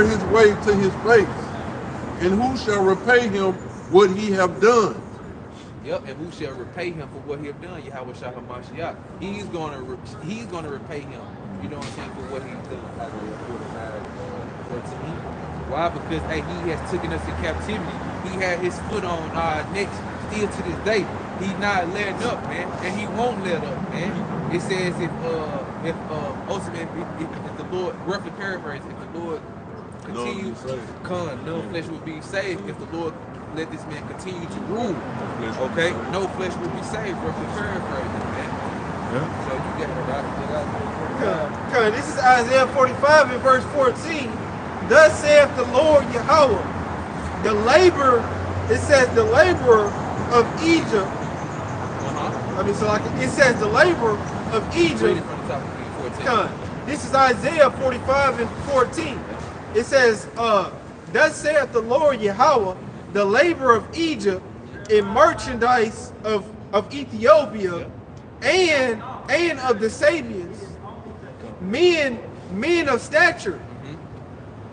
his way to his face, and who shall repay him what he have done? Yep, and who shall repay him for what he have done? Yahweh Shah HaMashiach. He's gonna repay him. You know what I'm saying, for what he's done. Why? Because hey, he has taken us in captivity. He had his foot on our necks still to this day. He's not letting up, man, and he won't let up, man. It says if the Lord, roughly paraphrase, if the Lord continues, no flesh will be saved. If the Lord let this man continue to rule. Okay, no flesh will be saved. From the paraphrasing, man. Yeah. So you got it. This is Isaiah 45 and verse 14. Thus saith the Lord Yahweh, the labor. It says the laborer of Egypt. It says the laborer of Egypt. This is Isaiah 45 and 14. It says, thus saith the Lord Yahweh, the labor of Egypt, in merchandise of Ethiopia, and of the Sabians, men of stature,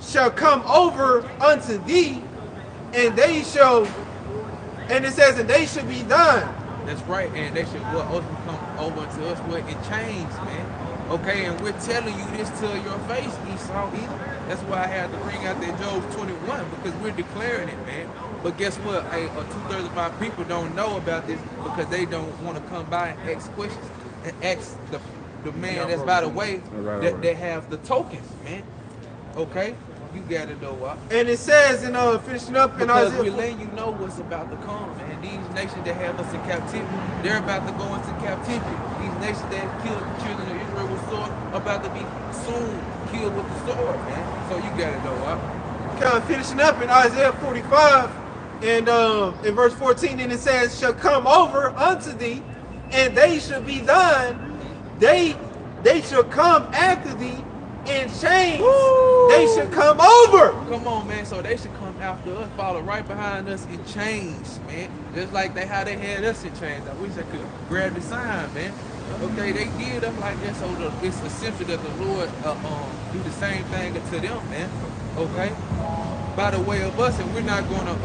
shall come over unto thee, and they shall, and it says, and they shall be thine. That's right, and they should ultimately come over to us in chains, man. Okay, and we're telling you this to your face, Esau. That's why I had to bring out that Job 21, because we're declaring it, man. But guess what? Hey, 2/3 of my people don't know about this because they don't want to come by and ask questions and ask the man that's by the way that have the tokens, man. Okay? You got it though, what? And it says, finishing up in because Isaiah, we're letting you know what's about to come, man. These nations that have us in captivity, they're about to go into captivity. These nations that killed the children of Israel with sword are about to be soon killed with the sword, man. So you got it though, what? Kind of finishing up in Isaiah 45 and in verse 14, and it says, shall come over unto thee, and they shall be thine. They shall come after thee in chains. Woo! They should come over. Come on, man. So they should come after us, follow right behind us in chains, man. Just like how they had us in chains. I wish I could grab the sign, man. Okay, they did us like that, so it's essential that the Lord do the same thing to them, man. Okay, by the way of us, and we're not gonna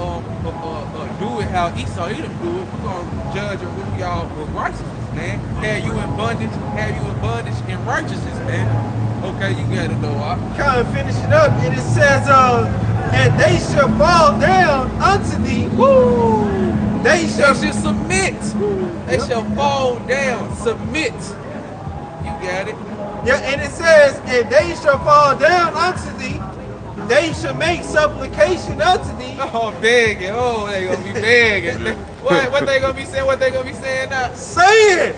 do it how Esau do it. We're gonna judge and rule y'all with righteousness, man. Have you in bondage in righteousness, man. Okay, you got it though. Kind of finishing up, and it says, and they shall fall down unto thee. Woo! They shall submit. They shall fall down, submit. You got it. Yeah, and it says, and they shall fall down unto thee. They shall make supplication unto thee. Oh, begging. Oh, they gonna be begging. What they gonna be saying? What they gonna be saying now? Saying,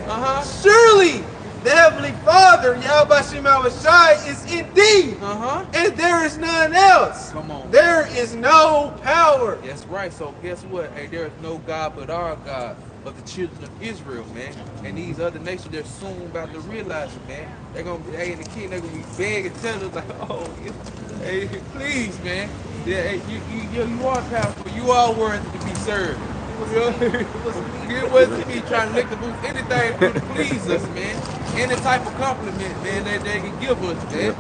surely the Heavenly Father, Yahweh Shai, is in thee, and there is none else. Come on. There is no power. That's right. So guess what? Hey, there is no God but our God, of the children of Israel, man. And these other nations, they're soon about to realize it, man. They're gonna be, hey, the king, they're gonna be begging, telling us like, oh, hey, please, man. Yeah, hey, you are powerful. You are worthy to be served. It wasn't me trying to lick the boots, anything to please us, man. Any type of compliment, man, that they can give us, man.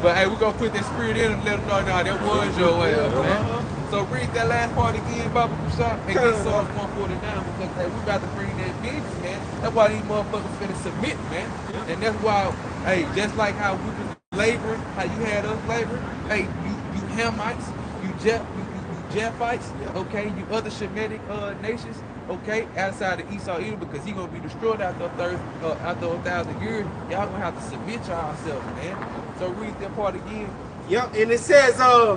But hey, we're gonna put that spirit in and let them know, nah, that was your way up, man. So read that last part again, Baba Prashad, and get Psalms 149, because hey, we about to bring that vengeance, man. That's why these motherfuckers finna submit, man. And that's why, hey, just like how we been laboring, how you had us laboring, hey, you Hamites, you Japhites, okay, you other Shemitic nations, okay, outside of Esau Edom, because he gonna be destroyed after 1,000 years. Y'all gonna have to submit yourselves, man. So read that part again. Yep, and it says,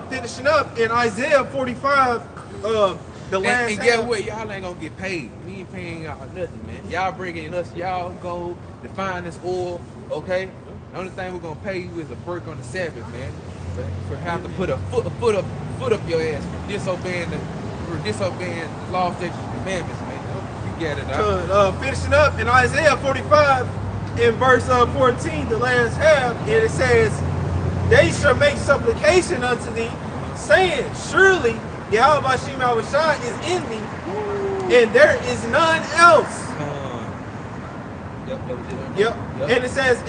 finishing up in Isaiah 45, the last. And guess what? Y'all ain't gonna get paid. We ain't paying y'all nothing, man. Y'all bringing us y'all gold, the finest oil, okay? The only thing we're gonna pay you is a break on the Sabbath, man. For having to put a foot up your ass for disobeying the law, statutes, and commandments, man. You get it, huh? Finishing up in Isaiah 45, in verse 14, the last half, and it says, they shall make supplication unto thee, saying, surely Yahweh Shai is in thee, and there is none else. Yep. And it says,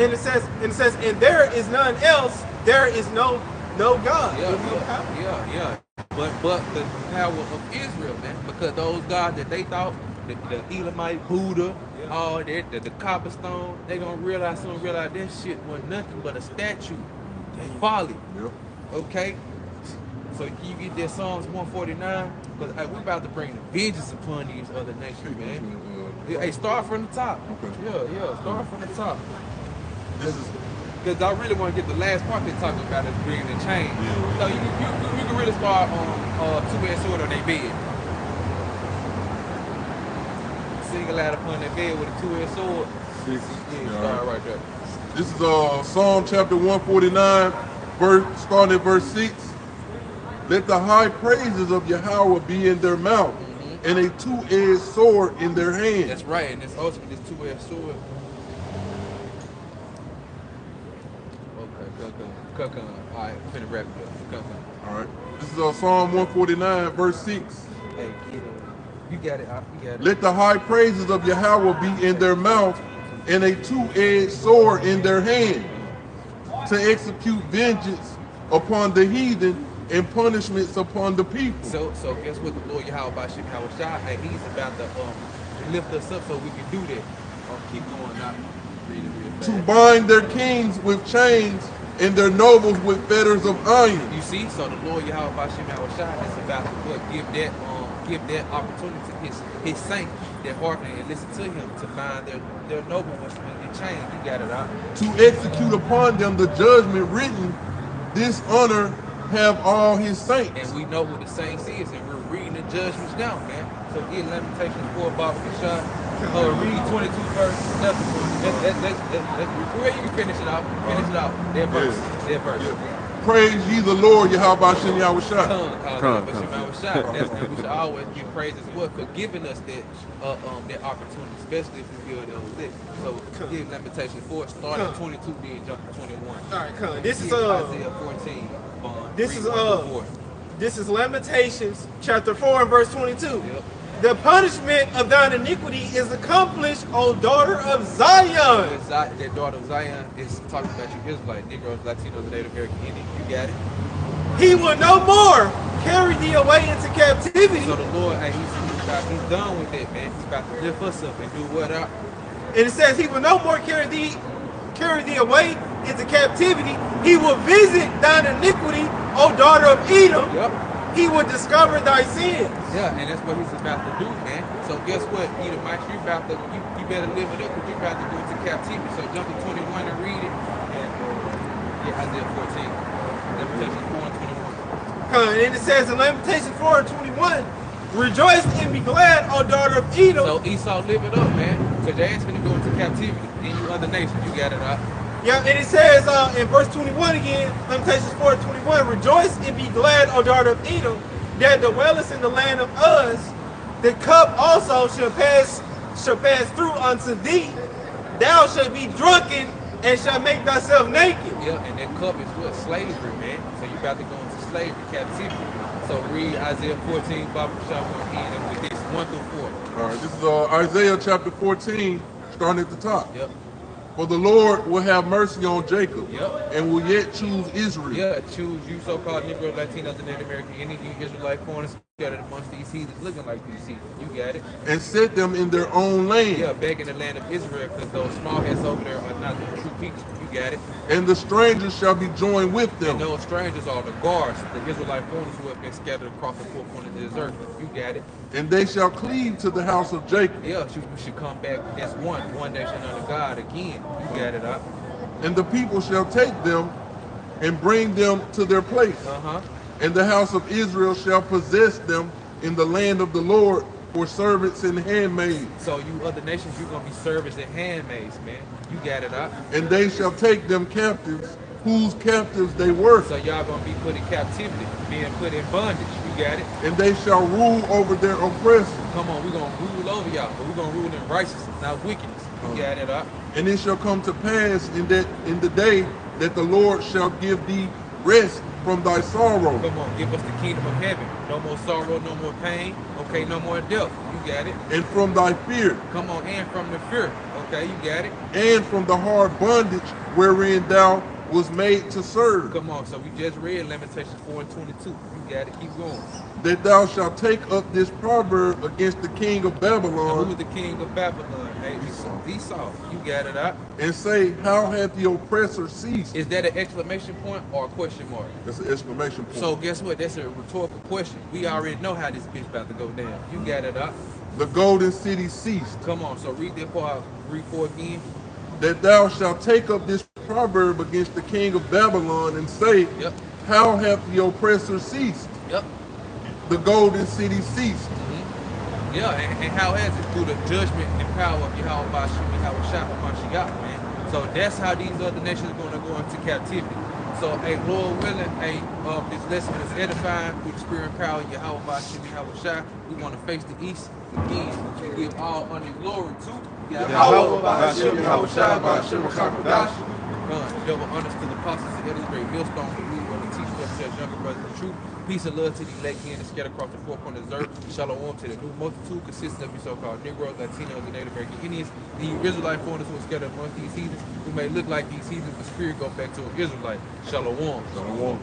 and there is none else. There is no God. Yeah. But the power of Israel, man, because those gods that they thought, the Elamite Buddha, all that, the copper stone, they gonna realize that shit was nothing but a statue. Folly. Yep. Okay? So you get that Psalms 149, but hey, we're about to bring the vengeance upon these other nations, man. Hey, start from the top. Okay. Yeah, start from the top. because I really want to get the last part they're talking about is bringing the change. So you can really start on two-edged sword on their bed. Single out upon their bed with a two-edged sword. Start right there. This is Psalm chapter 149, starting at verse 6. Let the high praises of Yahweh be in their mouth, and a two-edged sword in their hand. That's right, and it's also this two-edged sword. Okay, all right, I'm finna wrap it up. All right. This is Psalm 149, verse 6. Hey, you got it. You got it. Let the high praises of Yahweh be in their mouth, and a two-edged sword in their hand, to execute vengeance upon the heathen and punishments upon the people. So guess what? The Lord Yahweh Bashim Hawashah, and He's about to lift us up so we can do that. Keep going now. Read it real fast. To bind their kings with chains and their nobles with fetters of iron. You see, so the Lord Yahweh Bashim Hawashah is about to give that opportunity to his saints that hearken and listen to him to bind their noble ones in chains. You got it out. To execute upon them the judgment written, this honor have all his saints. And we know what the saints is, and we're reading the judgments now, man. So get Lamentations 4, Baba Kashad. Read 22 verse. Where you can finish it out. Finish it out. That verse. That verse. Yeah. Praise ye the Lord, Yahweh Shem Yahushua. We should always give praise as well for giving us that opportunity, especially if we feel that was lit. So give Lamentations 4, start at 22, then jump to 21. All right, come. This is Isaiah 14. This is Lamentations chapter 4 and verse 22. Yep. The punishment of thine iniquity is accomplished, O daughter of Zion. That daughter of Zion is talking about you Israelites, Negroes, Latinos, Native American Indians. You got it? He will no more carry thee away into captivity. So the Lord, he's done with that, man. He's about to lift us up and do what up? And it says he will no more carry thee away into captivity. He will visit thine iniquity, O daughter of Edom. Yep. He will discover thy sins. Yeah, and that's what he's about to do, man. So guess what? Edomites, you better live it up because you're about to go into captivity. So jump to 21 and read it. And Isaiah 14. Lamentations 4 and 21. And it says in Lamentations 4 and 21, rejoice and be glad, O daughter of Edom. So Esau, live it up, man. Because they're asking to go into captivity. And you other nations, you got it up. Yeah, and it says in verse 21 again, Lamentations 4 and 21, rejoice and be glad, O daughter of Edom, that dwellest in the land of Uz. The cup also shall pass through unto thee. Thou shalt be drunken and shalt make thyself naked. Yeah, and that cup is what? Slavery, man. So you about to go into slavery, captivity. So read Isaiah 14, Bible chapter 1, and with this 1 through 4. All right, this is Isaiah chapter 14, starting at the top. Yep. For the Lord will have mercy on Jacob, yep, and will yet choose Israel. Yeah, choose you so-called Negroes, Latinos, and Native American Indians, you Israelite foreigners scattered amongst these heathens looking like these heathens. You got it. And set them in their own land. Yeah, back in the land of Israel, because those small heads over there are not the true people. You got it. And the strangers shall be joined with them. And those strangers are the guards, the Israelite foreigners who have been scattered across the four corners of this earth. You got it. And they shall cleave to the house of Jacob. Yeah, we should come back as one nation under God again. You got it up. And the people shall take them and bring them to their place. And the house of Israel shall possess them in the land of the Lord for servants and handmaids. So you other nations, you're going to be servants and handmaids, man. You got it up. And they shall take them captives, whose captives they were. So y'all going to be put in captivity, being put in bondage. You got it. And they shall rule over their oppressors. Come on, we're going to rule over y'all, but we're going to rule in righteousness, not wickedness. You got it up. And it shall come to pass in the day that the Lord shall give thee rest from thy sorrow. Come on, give us the kingdom of heaven. No more sorrow, no more pain. Okay, no more death. You got it. And from thy fear. Come on, and from the fear. Okay, you got it. And from the hard bondage wherein thou was made to serve. Come on, so we just read Lamentations 4 and 22. You got it. Keep going. That thou shalt take up this proverb against the king of Babylon. And who is the king of Babylon? Hey, Esau. You got it up. And say, how hath the oppressor ceased? Is that an exclamation point or a question mark? That's an exclamation point. So guess what? That's a rhetorical question. We already know how this bitch about to go down. You got it up. The golden city ceased. Come on, so read that part. Read for again. That thou shalt take up this proverb against the king of Babylon and say, Yep. how hath the oppressor ceased? Yep. The golden city ceased. Yeah, and how has it? Through the judgment and power of Yahweh Bashim, Yahweh Shah, Mashiach, man. So that's how these other nations are going to go into captivity. So, hey, Lord willing, hey, this lesson is edifying through the spirit and power of Yahweh Bashim, Yahweh Shah. We want to face the east again and give all honor and glory to Yahweh Bashim, Yahweh Shah, Bashim, Chakadash. Double honors to the apostles and elders, great millstone, the we want to teach us as younger brothers the truth. Peace and love to the elect and scattered across the four corners of the earth. Shalom to the new multitude consisting of you so-called Negroes, Latinos, and Native American Indians, the Israelite foreigners who are scattered amongst these heathens, who may look like these heathens, but spirit go back to an Israelite. Shalom. Shalom.